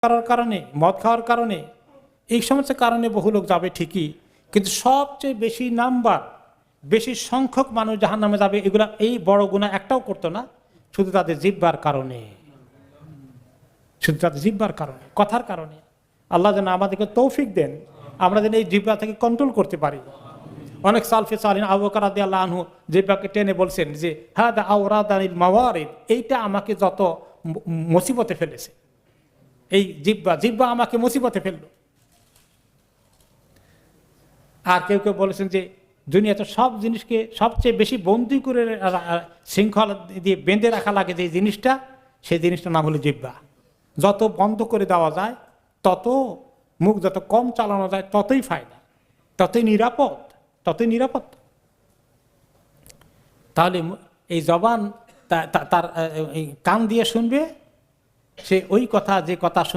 করার কারণে, মদ খাওয়ার কারণে, এই সমস্ত কারণে বহু লোক যাবে ঠিকই, কিন্তু সবচেয়ে বেশি নাম্বার, বেশি সংখ্যক মানুষ জাহান্নামে যাবে এগুলা এই বড় গুনাহ একটাও করতো না, শুধু তাদের জিহ্বার কারণে, শুধু তাদের জিহ্বার কারণে, কথার কারণে। আল্লাহ যেন আমাদেরকে তৌফিক দেন, আমরা যেন এই জিহ্বা থেকে কন্ট্রোল করতে পারি। অনেক সালফে সালিন আবু বকর রাদিয়াল্লাহু আনহু জিহ্বাকে টেনে বলছেন যে হাদা আওরাদানিল মাওয়ারিদ, এইটা আমাকে যত মুসিবতে ফেলেছে, এই জিহ্বা আমাকে মুসিবতে ফেললো। আর কেউ কেউ বলেছেন যে দুনিয়াতে সব জিনিসকে সবচেয়ে বেশি বন্দী করে শৃঙ্খলা দিয়ে বেঁধে রাখা লাগে যে জিনিসটা, সেই জিনিসটার নাম হলো জিহ্বা। যত বন্ধ করে দেওয়া যায়, তত মুখ যত কম চালানো যায়, ততই ফায়দা, ততই নিরাপদ, ততই নিরাপদ। তাহলে এই জবান তার কান দিয়ে শুনবে, সে ওই কথা, যে কথা